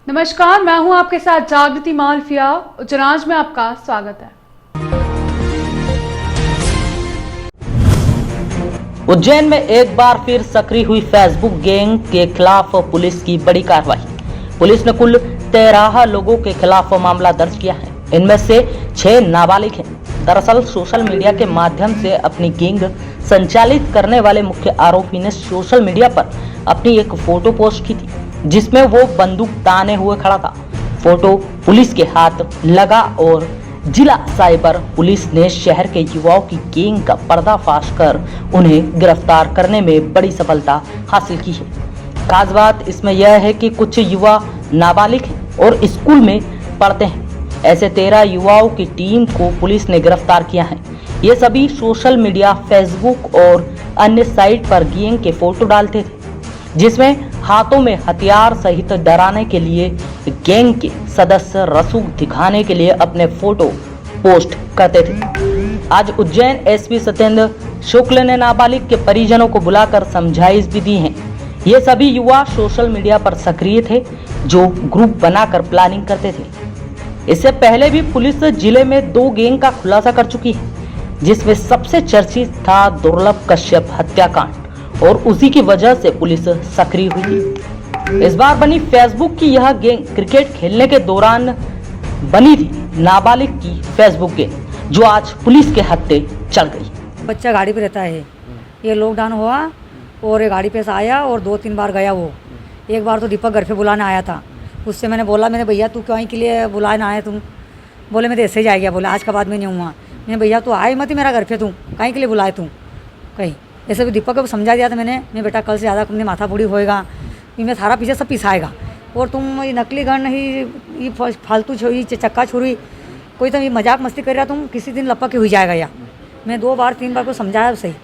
नमस्कार, मैं हूं आपके साथ जागृति मालविया। उज्जैन में आपका स्वागत है। उज्जैन में एक बार फिर सक्रिय हुई फेसबुक गैंग के खिलाफ पुलिस की बड़ी कार्रवाई। पुलिस ने कुल 13 लोगों के खिलाफ मामला दर्ज किया है। इनमें से 6 नाबालिग हैं। दरअसल सोशल मीडिया के माध्यम से अपनी गैंग संचालित करने वाले मुख्य आरोपी ने सोशल मीडिया पर अपनी एक फोटो पोस्ट की थी, जिसमें वो बंदूक ताने हुए खड़ा था। फोटो पुलिस के हाथ लगा और जिला साइबर पुलिस ने शहर के युवाओं की गैंग का पर्दाफाश कर उन्हें गिरफ्तार करने में बड़ी सफलता हासिल की है। खास बात इसमें यह है कि कुछ युवा नाबालिग हैं और स्कूल में पढ़ते हैं। ऐसे 13 युवाओं की टीम को पुलिस ने गिरफ्तार किया है। ये सभी सोशल मीडिया, फेसबुक और अन्य साइट पर गैंग के फोटो डालते थे, जिसमें हाथों में हथियार सहित डराने के लिए गैंग के सदस्य रसूख दिखाने के लिए अपने फोटो पोस्ट करते थे। आज उज्जैन एसपी सत्येंद्र शुक्ल ने नाबालिग के परिजनों को बुलाकर समझाइश भी दी है। ये सभी युवा सोशल मीडिया पर सक्रिय थे, जो ग्रुप बनाकर प्लानिंग करते थे। इससे पहले भी पुलिस जिले में 2 गैंग का खुलासा कर चुकी है, जिसमें सबसे चर्चित था दुर्लभ कश्यप हत्याकांड, और उसी की वजह से पुलिस सक्रिय हुई थी। इस बार बनी फेसबुक की यह गैंग क्रिकेट खेलने के दौरान बनी थी नाबालिग की फेसबुक गैंग, जो आज पुलिस के हत्थे चढ़ गई। बच्चा गाड़ी पे रहता है। ये लॉकडाउन हुआ और ये गाड़ी पे से आया और 2-3 बार गया। वो एक बार तो दीपक घर पे बुलाने आया था। उससे मैंने बोला, मैंने भैया तू क्यों के लिए बुलाने आया तुम? बोले मैं तो ऐसे ही जा गया। बोले आज के बाद में नहीं हुआ। मैंने भैया तू आए मत मेरा घर पे, तू कहीं के लिए बुलाए तू कहीं। ऐसे भी दीपक को समझा दिया था मैंने, मैं बेटा कल से ज़्यादा तुमने माथा पूड़ी होएगा, मैं थारा पीछे सब पिसाएगा, और तुम ये नकली गन नहीं, ये फालतू छोरी चक्का छुरी कोई तो ये मजाक मस्ती कर रहा, तुम किसी दिन लपक के हुई जाएगा। या मैं 2 बार 3 बार को समझाया सही।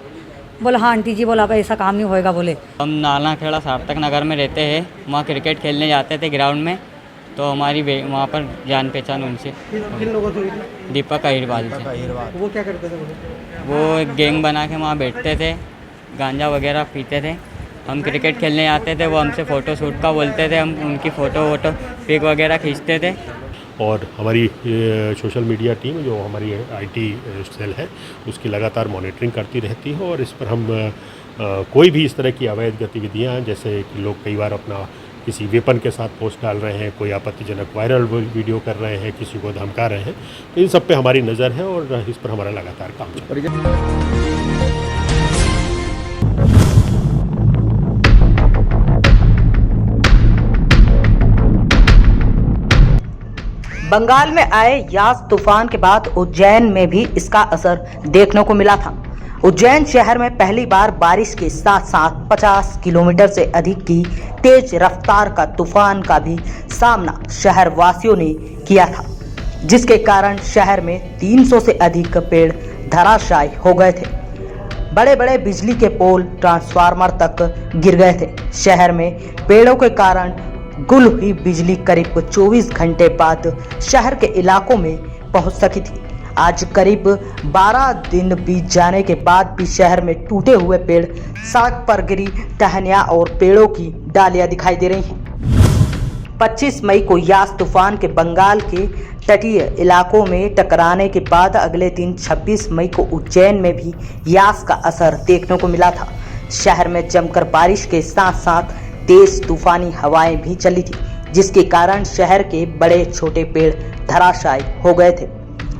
बोला हाँ आंटी जी, बोला भाई ऐसा काम नहीं होएगा। बोले हम नाला खेड़ा सार्थक नगर में रहते हैं, वहाँ क्रिकेट खेलने जाते थे ग्राउंड में, तो हमारी वहाँ पर जान पहचान उनसे। किन लोगों से? दीपक अहिरवाल से। वो क्या करते थे? वो एक गैंग बना के वहाँ बैठते थे, गांजा वगैरह पीते थे। हम क्रिकेट खेलने आते थे, वो हमसे फ़ोटो शूट का बोलते थे, हम उनकी फ़ोटो पिक वगैरह खींचते थे। और हमारी सोशल मीडिया टीम जो हमारी आईटी सेल है, उसकी लगातार मॉनिटरिंग करती रहती है, और इस पर हम कोई भी इस तरह की अवैध गतिविधियां, जैसे कि लोग कई बार अपना किसी वेपन के साथ पोस्ट डाल रहे हैं, कोई आपत्तिजनक वायरल वीडियो कर रहे हैं, किसी को धमका रहे हैं, तो इन सब पे हमारी नज़र है और इस पर हमारा लगातार काम चल रहा है। बंगाल में आए यास तूफान के बाद उज्जैन में भी इसका असर देखने को मिला था। उज्जैन शहर में पहली बार बारिश के साथ साथ 50 किलोमीटर से अधिक की तेज रफ्तार का तूफान का भी सामना शहर वासियों ने किया था, जिसके कारण शहर में 300 से अधिक पेड़ धराशायी हो गए थे। बड़े बड़े बिजली के पोल, ट्रांसफार्मर तक गिर गए थे। शहर में पेड़ों के कारण गुल हुई बिजली करीब 24 घंटे बाद शहर के इलाकों में पहुंच सकी थी। आज करीब 12 दिन बीत जाने के बाद भी शहर में टूटे हुए पेड़, सड़क पर गिरी टहनियां और पेड़ों की डालियां दिखाई दे रही हैं। 25 मई को यास तूफान के बंगाल के तटीय इलाकों में टकराने के बाद अगले दिन 26 मई को उज्जैन में भी यास का असर देखने को मिला था। शहर में जमकर बारिश के साथ साथ तेज तूफानी हवाएं भी चली थी, जिसके कारण शहर के बड़े छोटे पेड़ धराशायी हो गए थे,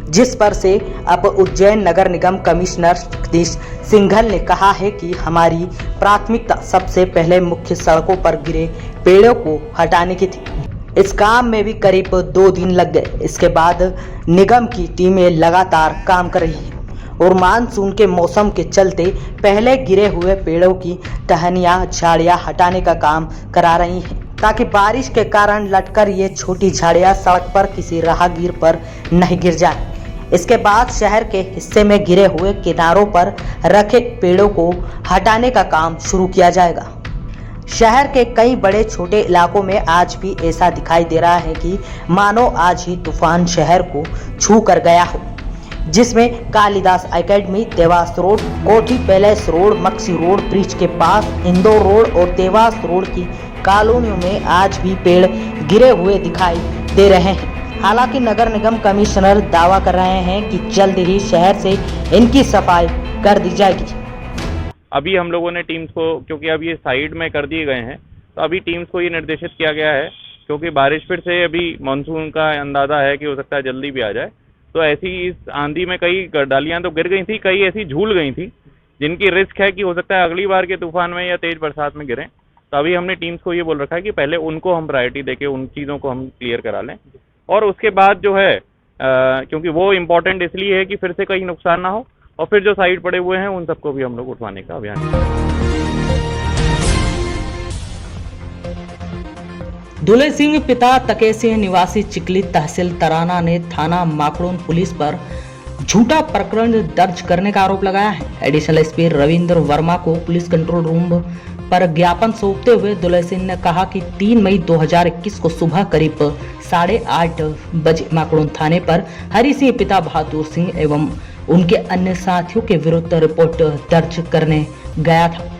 जिस पर से अब उज्जैन नगर निगम कमिश्नर जगदीश सिंघल ने कहा है कि हमारी प्राथमिकता सबसे पहले मुख्य सड़कों पर गिरे पेड़ों को हटाने की थी। इस काम में भी करीब 2 दिन लग गए। इसके बाद निगम की टीमें लगातार काम कर रही है और मानसून के मौसम के चलते पहले गिरे हुए पेड़ों की टहनियां, झाड़ियां हटाने का काम करा रही हैं, ताकि बारिश के कारण लटकर ये छोटी झाड़ियां सड़क पर किसी राहगीर पर नहीं गिर जाए। इसके बाद शहर के हिस्से में गिरे हुए किनारों पर रखे पेड़ों को हटाने का काम शुरू किया जाएगा। शहर के कई बड़े छोटे इलाकों में आज भी ऐसा दिखाई दे रहा है कि मानो आज ही तूफान शहर को छू कर गया हो। जिसमें कालिदास एकेडमी, देवास रोड, कोठी palace road, Maksi road, bridge के पास, इंदौर रोड और देवास रोड की कॉलोनियों में आज भी पेड़ गिरे हुए दिखाई दे रहे हैं। हालांकि नगर निगम कमिश्नर दावा कर रहे हैं कि जल्द ही शहर से इनकी सफाई कर दी जाएगी। अभी हम लोगों ने टीम्स को, क्योंकि अब ये साइड में कर दिए गए हैं, तो अभी टीम्स को ये निर्देशित किया गया है, क्योंकि बारिश फिर से अभी मानसून का अंदाज़ा है कि हो सकता है जल्दी भी आ जाए। तो ऐसी इस आंधी में कई डालियाँ तो गिर गई थी, कई ऐसी झूल गई थी जिनकी रिस्क है कि हो सकता है अगली बार के तूफान में या तेज़ बरसात में गिरें। तो अभी हमने टीम्स को ये बोल रखा है कि पहले उनको हम प्रायोरिटी देके उन चीज़ों को हम क्लियर करा लें, और उसके बाद जो है क्योंकि वो इम्पोर्टेंट इसलिए है कि फिर से कहीं नुकसान ना हो, और फिर जो साइड पड़े हुए हैं उन सबको भी हम लोग उठवाने का अभियान। दुले सिंह पिता तके सिंह निवासी चिकली तहसील तराना ने थाना माकड़ोन पुलिस पर झूठा प्रकरण दर्ज करने का आरोप लगाया है। एडिशनल एसपी रविंद्र वर्मा को पुलिस कंट्रोल रूम पर ज्ञापन सौंपते हुए दुले सिंह ने कहा कि 3 मई 2021 को सुबह करीब 8:30 बजे माकड़ोन थाने पर हरि सिंह पिता बहादुर सिंह एवं उनके अन्य साथियों के विरुद्ध रिपोर्ट दर्ज करने गया था,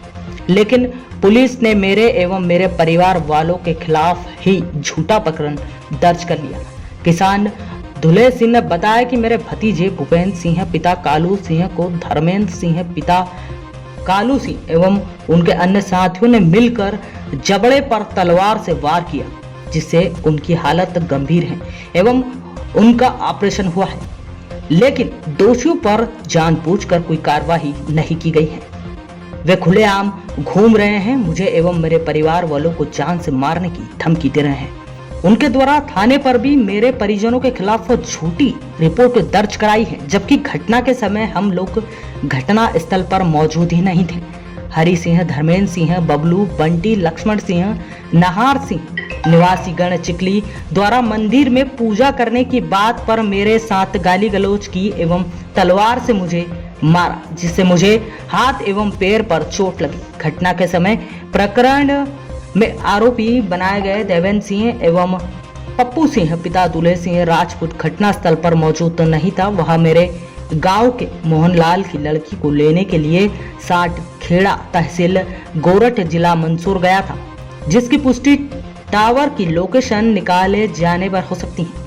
लेकिन पुलिस ने मेरे एवं मेरे परिवार वालों के खिलाफ ही झूठा प्रकरण दर्ज कर लिया। किसान दुले सिंह ने बताया कि मेरे भतीजे भूपेंद्र सिंह पिता कालू सिंह को धर्मेंद्र सिंह पिता कालू सिंह एवं उनके अन्य साथियों ने मिलकर जबड़े पर तलवार से वार किया, जिससे उनकी हालत गंभीर है एवं उनका ऑपरेशन हुआ है, लेकिन दोषियों पर जानबूझकर कोई कार्रवाई नहीं की गई है। वे खुलेआम घूम रहे हैं, मुझे एवं मेरे परिवार वालों को जान से मारने की धमकी दे रहे हैं। उनके द्वारा थाने पर भी मेरे परिजनों के खिलाफ झूठी रिपोर्ट दर्ज कराई है, जबकि घटना के समय हम लोग घटना स्थल पर मौजूद ही नहीं थे। हरि सिंह, धर्मेंद्र सिंह, बबलू, बंटी, लक्ष्मण सिंह, नहार सिंह निवासी गण चिकली द्वारा मंदिर में पूजा करने की बात पर मेरे साथ गाली गलौज की एवं तलवार से मुझे मारा, जिससे मुझे हाथ एवं पैर पर चोट लगी। घटना के समय प्रकरण में आरोपी बनाए गए देवेंद्र सिंह एवं पप्पू सिंह पिता दुले सिंह राजपूत घटनास्थल पर मौजूद नहीं था। वहां मेरे गांव के मोहनलाल की लड़की को लेने के लिए 60 खेड़ा तहसील गोरठ जिला मंदसौर गया था, जिसकी पुष्टि टावर की लोकेशन निकाले जाने पर हो सकती है।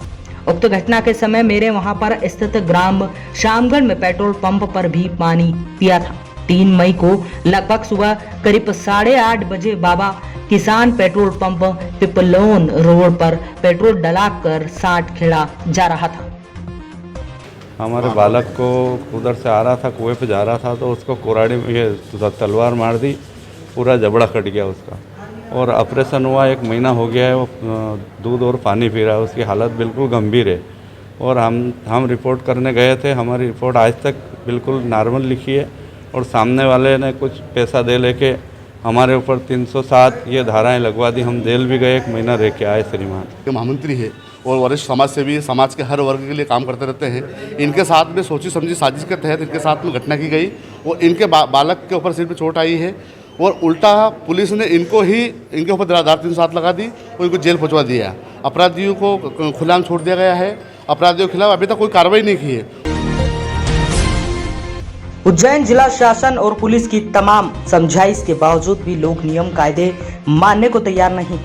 उक्त घटना के समय मेरे वहां पर स्थित ग्राम शामगढ़ में पेट्रोल पंप पर भी पानी पिया था। 3 मई को लगभग सुबह करीब 8:30 बजे बाबा किसान पेट्रोल पंप पिपलोन रोड पर पेट्रोल डलाकर 60 खेड़ा जा रहा था। हमारे बालक को उधर से आ रहा था, कुएं पे जा रहा था, तो उसको कुराड़ी में ये तलवार मार दी, पूरा जबड़ा कट गया उसका, और ऑपरेशन हुआ 1 महीना हो गया है। वो दूध और पानी पी रहा है, उसकी हालत बिल्कुल गंभीर है। और हम रिपोर्ट करने गए थे, हमारी रिपोर्ट आज तक बिल्कुल नॉर्मल लिखी है, और सामने वाले ने कुछ पैसा दे लेके हमारे ऊपर 307 ये धाराएं लगवा दी। हम जेल भी गए, 1 महीना रह के आए श्रीमान। महामंत्री है और वरिष्ठ समाज सेवी, समाज के हर वर्ग के लिए काम करते रहते हैं। इनके साथ में सोची समझी साजिश के तहत इनके साथ में घटना की गई और इनके बालक के ऊपर सिर पे चोट आई है, और उल्टा पुलिस ने इनके ऊपर धारा 307 लगा दी और इनको जेल पहुंचवा दिया। अपराधियों को खुलेआम छोड़ दिया गया है। अपराधियों के खिलाफ अभी तक कोई कार्रवाई नहीं की है। उज्जैन जिला शासन और पुलिस की तमाम समझाइश के बावजूद भी लोग नियम कायदे मानने को तैयार नहीं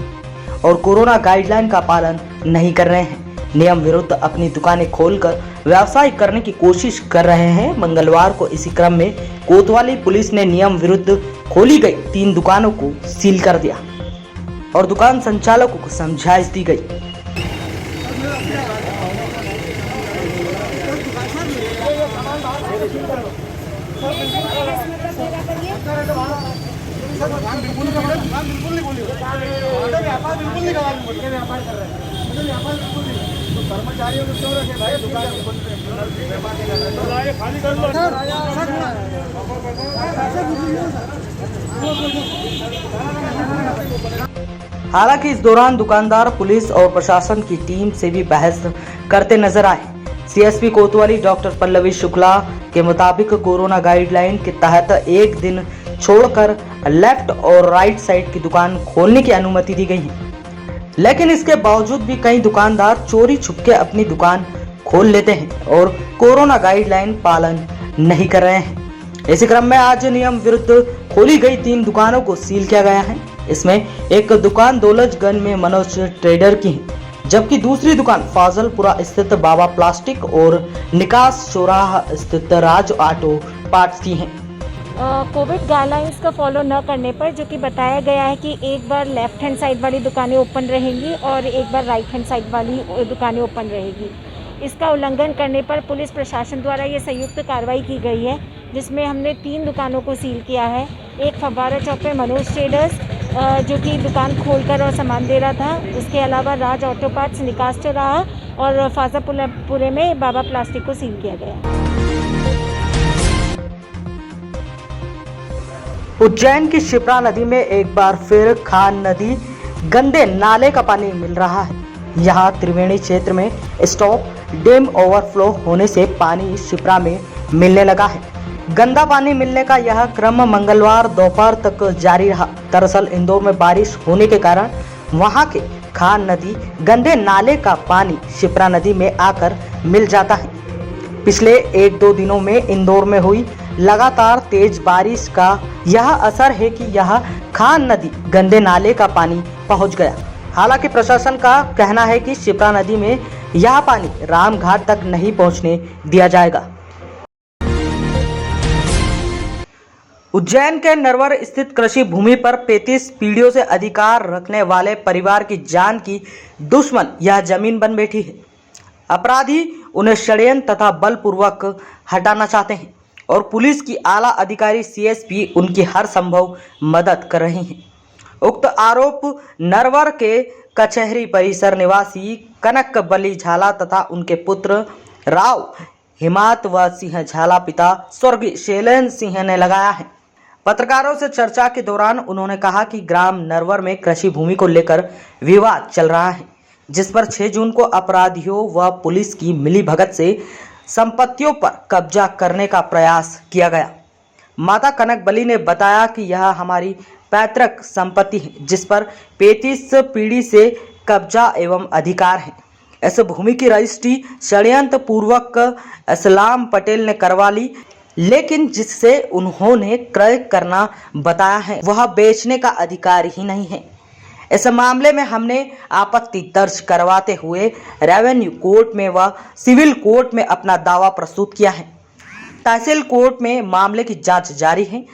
और कोरोना गाइडलाइन का पालन नहीं कर रहे हैं। नियम विरुद्ध अपनी दुकानें खोलकर व्यवसाय करने की कोशिश कर रहे हैं। मंगलवार को इसी क्रम में कोतवाली पुलिस ने नियम विरुद्ध खोली गई 3 दुकानों को सील कर दिया और दुकान संचालकों को समझाइश दी गई। हालांकि इस दौरान दुकानदार पुलिस और प्रशासन की टीम से भी बहस करते नजर आए। सीएसपी कोतवाली डॉक्टर पल्लवी शुक्ला के मुताबिक कोरोना गाइडलाइन के तहत एक दिन छोड़कर लेफ्ट और राइट साइड की दुकान खोलने की अनुमति दी गई है, लेकिन इसके बावजूद भी कई दुकानदार चोरी छुपके अपनी दुकान खोल लेते हैं और कोरोना गाइडलाइन पालन नहीं कर रहे हैं। इसी क्रम में आज नियम विरुद्ध खोली गई 3 दुकानों को सील किया गया है। इसमें एक दुकान दौलतगंज में मनोज ट्रेडर की है, जबकि दूसरी दुकान फाजलपुरा स्थित बाबा प्लास्टिक और निकास चौराहा स्थित राज ऑटो पार्ट्स की हैं। कोविड गाइडलाइंस का फॉलो न करने पर जो कि बताया गया है कि एक बार लेफ्ट हैंड साइड वाली दुकानें ओपन रहेंगी और एक बार राइट हैंड साइड वाली दुकानें ओपन रहेगी। इसका उल्लंघन करने पर पुलिस प्रशासन द्वारा ये संयुक्त कार्रवाई की गई है, जिसमें हमने 3 दुकानों को सील किया है। एक फव्वारा चौक पे मनोज ट्रेडर्स जो कि दुकान खोलकर और सामान दे रहा था, उसके अलावा राज ऑटो पार्ट्स निकास चौराहा और फाजापुरे में बाबा प्लास्टिक को सील किया गया। उज्जैन की शिप्रा नदी में एक बार फिर खान नदी गंदे नाले का पानी मिल रहा है। यहाँ त्रिवेणी क्षेत्र में स्टॉप डैम ओवरफ्लो होने से पानी शिप्रा में मिलने लगा है। गंदा पानी मिलने का यह क्रम मंगलवार दोपहर तक जारी रहा। दरअसल इंदौर में बारिश होने के कारण वहां के खान नदी गंदे नाले का पानी शिप्रा नदी में आकर मिल जाता है। पिछले 1-2 दिनों में इंदौर में हुई लगातार तेज बारिश का यह असर है कि यह खान नदी गंदे नाले का पानी पहुंच गया। हालांकि प्रशासन का कहना है कि शिप्रा नदी में यह पानी रामघाट तक नहीं पहुंचने दिया जाएगा। उज्जैन के नरवर स्थित कृषि भूमि पर 35 पीढ़ियों से अधिकार रखने वाले परिवार की जान की दुश्मन यह जमीन बन बैठी है। अपराधी उन्हें षड्यंत्र तथा बलपूर्वक हटाना चाहते हैं और पुलिस की आला अधिकारी सीएसपी उनकी हर संभव मदद कर रही हैं। उक्त आरोप नरवर के कचहरी परिसर निवासी कनक बली झाला तथा उनके पुत्र राव हिमात व सिंह झाला पिता स्वर्गीय शैलेन सिंह ने लगाया है। पत्रकारों से चर्चा के दौरान उन्होंने कहा कि ग्राम नरवर में कृषि भूमि को लेकर विवाद चल रहा है, जिस पर 6 जून को अपराधियों व पुलिस की मिलीभगत से संपत्तियों पर कब्जा करने का प्रयास किया गया। माता कनक बली ने बताया कि यह हमारी पैतृक संपत्ति है, जिस पर 35 पीढ़ी से कब्जा एवं अधिकार है। इस भूमि की रजिस्ट्री षड्यंत्र पूर्वक इस्लाम पटेल ने करवा ली, लेकिन जिससे उन्होंने क्रय करना बताया है वह बेचने का अधिकार ही नहीं है। इस मामले में हमने आपत्ति दर्ज करवाते हुए रेवेन्यू कोर्ट में व सिविल कोर्ट में अपना दावा प्रस्तुत किया है। तहसील कोर्ट में मामले की जांच जारी है।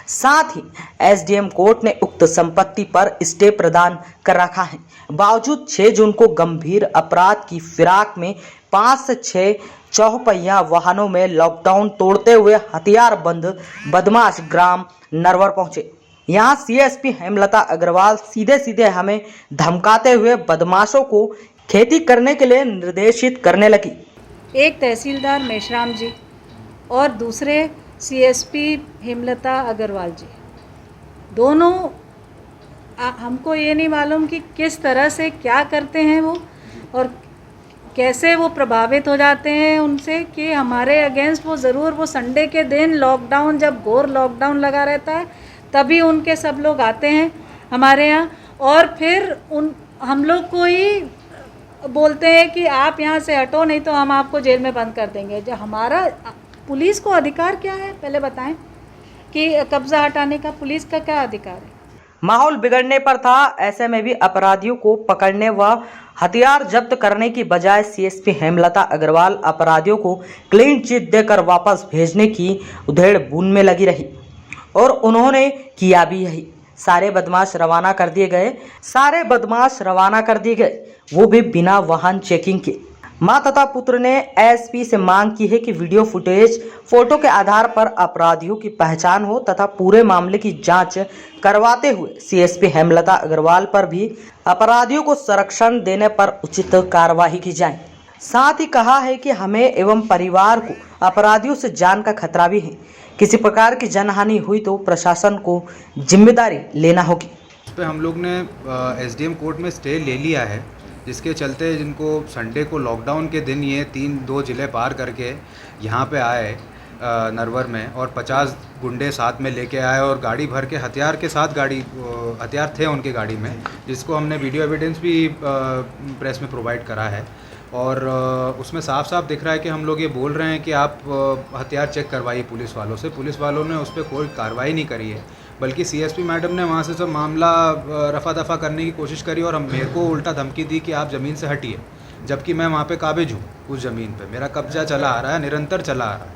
साथ ही एसडीएम कोर्ट ने उक्त संपत्ति पर स्टे प्रदान कर रखा है। बावजूद 6 जून को गंभीर अपराध की फिराक में 5 से 6 चौपहिया वाहनों में लॉकडाउन तोड़ते हुए हथियारबंद बदमाश ग्राम नरवर पहुंचे। यहाँ सीएसपी हेमलता अग्रवाल सीधे हमें धमकाते हुए बदमाशों को खेती करने के लिए निर्देशित करने लगी। एक तहसीलदार मेशराम जी और दूसरे सीएसपी हेमलता अग्रवाल जी, दोनों हमको ये नहीं मालूम कि किस तरह से क्या करते हैं वो और कैसे वो प्रभावित हो जाते हैं उनसे कि हमारे अगेंस्ट वो ज़रूर वो संडे के दिन लॉकडाउन, जब घोर लॉकडाउन लगा रहता है तभी उनके सब लोग आते हैं हमारे यहाँ और फिर हम लोग को ही बोलते हैं कि आप यहाँ से हटो नहीं तो हम आपको जेल में बंद कर देंगे। जो हमारा पुलिस को अधिकार क्या है पहले बताएं कि कब्जा हटाने का पुलिस का क्या अधिकार है? माहौल बिगड़ने पर था। ऐसे में भी अपराधियों को पकड़ने व हथियार जब्त करने की बजाय सीएसपी हेमलता अग्रवाल अपराधियों को क्लीन चिट देकर वापस भेजने की उधेड़ बुन में लगी रही और उन्होंने किया भी यही। सारे बदमाश रवाना कर दिए गए, वो भी बिना वाहन चेकिंग के। मां तथा पुत्र ने एसपी से मांग की है कि वीडियो फुटेज, फोटो के आधार पर अपराधियों की पहचान हो तथा पूरे मामले की जांच करवाते हुए सीएसपी हेमलता अग्रवाल पर भी अपराधियों को संरक्षण देने पर उचित कार्रवाई की जाए। साथ ही कहा है कि हमें एवं परिवार को अपराधियों से जान का खतरा भी है। किसी प्रकार की जनहानि हुई तो प्रशासन को जिम्मेदारी लेना होगी। इस पे हम लोग ने एसडीएम कोर्ट में स्टे ले लिया है, जिसके चलते जिनको संडे को लॉकडाउन के दिन ये 2 ज़िले पार करके यहाँ पे आए नरवर में और 50 गुंडे साथ में लेके आए और गाड़ी भर के हथियार के साथ हथियार थे उनके गाड़ी में, जिसको हमने वीडियो एविडेंस भी प्रेस में प्रोवाइड करा है। और उसमें साफ साफ दिख रहा है कि हम लोग ये बोल रहे हैं कि आप हथियार चेक करवाइए पुलिस वालों से। पुलिस वालों ने उस पर कोई कार्रवाई नहीं करी है, बल्कि सीएसपी मैडम ने वहाँ से सब मामला रफा दफा करने की कोशिश करी और मेरे को उल्टा धमकी दी कि आप ज़मीन से हटिए, जबकि मैं वहाँ पे काबिज हूँ। उस ज़मीन पे मेरा कब्जा चला आ रहा है, निरंतर चला आ रहा है।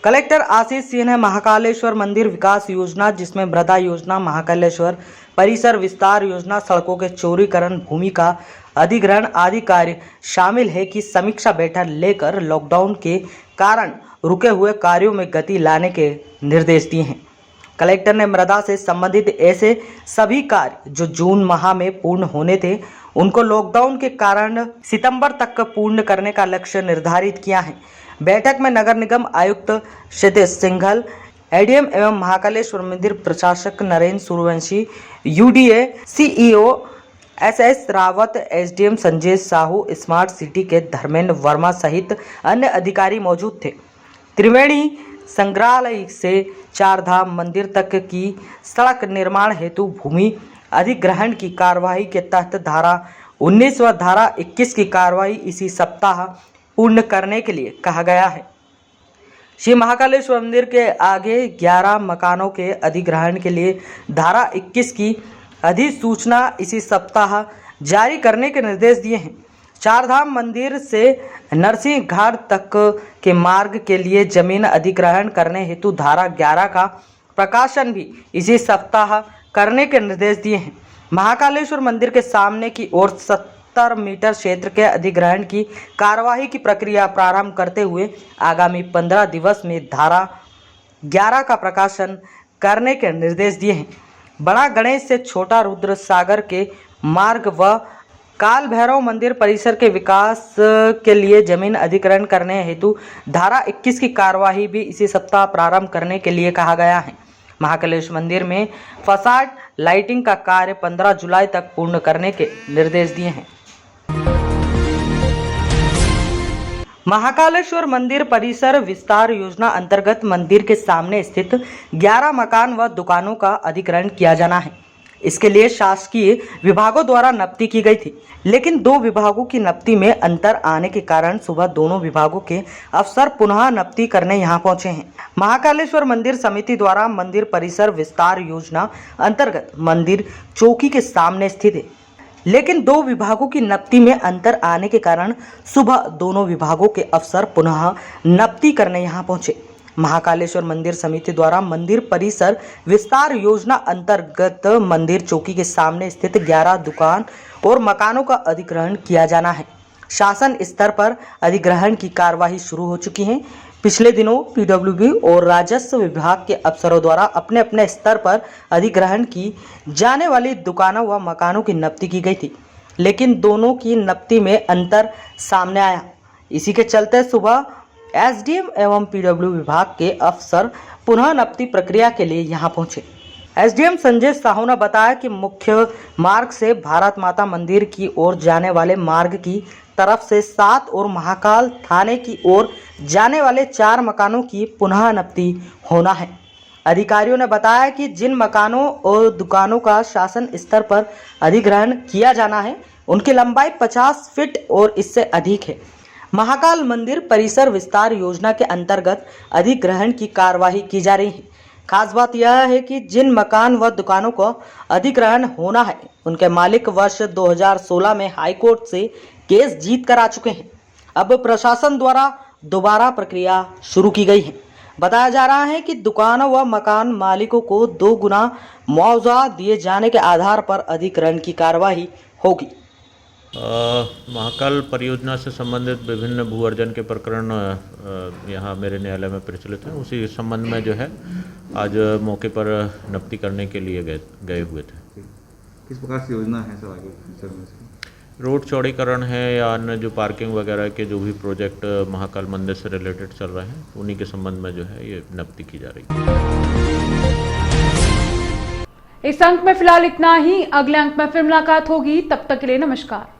कलेक्टर आशीष सिंह ने महाकालेश्वर मंदिर विकास योजना, जिसमें मृदा योजना, महाकालेश्वर परिसर विस्तार योजना, सड़कों के चौड़ीकरण, भूमि का अधिग्रहण आदि कार्य शामिल है, की समीक्षा बैठक लेकर लॉकडाउन के कारण रुके हुए कार्यों में गति लाने के निर्देश दिए हैं। कलेक्टर ने मृदा से संबंधित ऐसे सभी कार्य जो जून माह में पूर्ण होने थे, उनको लॉकडाउन के कारण सितंबर तक पूर्ण करने का लक्ष्य निर्धारित किया है। बैठक में नगर निगम आयुक्त क्षितिज सिंघल, एडीएम एवं महाकालेश्वर मंदिर प्रशासक Narendra Suryavanshi, UDA CEO SS Rawat, SDM Sanjay Sahu, smart city के धर्मेंद्र वर्मा सहित अन्य अधिकारी मौजूद थे। त्रिवेणी संग्रहालय से चारधाम मंदिर तक की सड़क निर्माण हेतु भूमि अधिग्रहण की कार्यवाही के तहत धारा 19 व धारा 21 की कार्यवाही इसी सप्ताह पूर्ण करने के लिए कहा गया है। श्री महाकालेश्वर मंदिर के आगे 11 मकानों के अधिग्रहण के लिए धारा 21 की अधिसूचना इसी सप्ताह जारी करने के निर्देश दिए हैं। चारधाम मंदिर से नरसिंह घाट तक के मार्ग के लिए जमीन अधिग्रहण करने हेतु धारा 11 का प्रकाशन भी इसी सप्ताह करने के निर्देश दिए हैं। महाकालेश्वर मंदिर के सामने की ओर 70 मीटर क्षेत्र के अधिग्रहण की कार्यवाही की प्रक्रिया प्रारंभ करते हुए आगामी 15 दिवस में धारा 11 का प्रकाशन करने के निर्देश दिए हैं। बड़ा गणेश से छोटा रुद्र सागर के मार्ग व काल भैरव मंदिर परिसर के विकास के लिए जमीन अधिग्रहण करने हेतु धारा 21 की कार्यवाही भी इसी सप्ताह प्रारंभ करने के लिए कहा गया है। महाकालेश्वर मंदिर में फसाड लाइटिंग का कार्य 15 जुलाई तक पूर्ण करने के निर्देश दिए हैं। महाकालेश्वर मंदिर परिसर विस्तार योजना अंतर्गत मंदिर के सामने स्थित 11 मकान व दुकानों का अधिग्रहण किया जाना है। इसके लिए शासकीय विभागों द्वारा नप्ती की गई थी, लेकिन 2 विभागों की नप्ती में अंतर आने के कारण सुबह दोनों विभागों के अफसर पुनः नप्ती करने यहां पहुंचे हैं। महाकालेश्वर मंदिर समिति द्वारा मंदिर परिसर विस्तार योजना अंतर्गत मंदिर चौकी के सामने स्थित है, लेकिन 2 विभागों की नप्ती में अंतर आने के कारण सुबह दोनों विभागों के अफसर पुनः नप्ती करने यहां पहुंचे। महाकालेश्वर मंदिर समिति द्वारा मंदिर परिसर विस्तार योजना अंतर्गत मंदिर चौकी के सामने स्थित 11 दुकान और मकानों का अधिग्रहण किया जाना है। शासन स्तर पर अधिग्रहण की कार्यवाही शुरू हो चुकी है। पिछले दिनों पीडब्ल्यूडी और राजस्व विभाग के अफसरों द्वारा अपने अपने स्तर पर अधिग्रहण की जाने वाली दुकानों व मकानों की नप्ती की गई थी, लेकिन दोनों की नप्ती में अंतर सामने आया। इसी के चलते सुबह एसडीएम एवं पीडब्ल्यू विभाग के अफसर पुनः नप्ती प्रक्रिया के लिए यहां पहुंचे। एसडीएम संजय साहू ने बताया कि मुख्य मार्ग से भारत माता मंदिर की ओर जाने वाले मार्ग की तरफ से 7 और महाकाल थाने की ओर जाने वाले 4 मकानों की पुनः नप्ती होना है। अधिकारियों ने बताया कि जिन मकानों और दुकानों का शासन स्तर पर अधिग्रहण किया जाना है, उनकी लंबाई 50 फीट और इससे अधिक है। महाकाल मंदिर परिसर विस्तार योजना के अंतर्गत अधिग्रहण की कार्यवाही की जा रही है। खास बात यह है कि जिन मकान व दुकानों को अधिग्रहण होना है, उनके मालिक वर्ष 2016 में हाईकोर्ट से केस जीत कर आ चुके हैं। अब प्रशासन द्वारा दोबारा प्रक्रिया शुरू की गई है। बताया जा रहा है कि दुकानों व मकान मालिकों को 2 गुना मुआवजा दिए जाने के आधार पर अधिग्रहण की कार्यवाही होगी। महाकाल परियोजना से संबंधित विभिन्न भू अर्जन के प्रकरण यहाँ मेरे न्यायालय में प्रचलित हैं। उसी संबंध में जो है आज मौके पर नप्ती करने के लिए गए हुए थे। किस प्रकार की योजना है सर आगे? रोड चौड़ीकरण है या अन्य जो पार्किंग वगैरह के जो भी प्रोजेक्ट महाकाल मंदिर से रिलेटेड चल रहे हैं, उन्हीं के संबंध में जो है ये नप्ती की जा रही है। इस अंक में फिलहाल इतना ही। अगले अंक में फिर मुलाकात होगी, तब तक के लिए नमस्कार।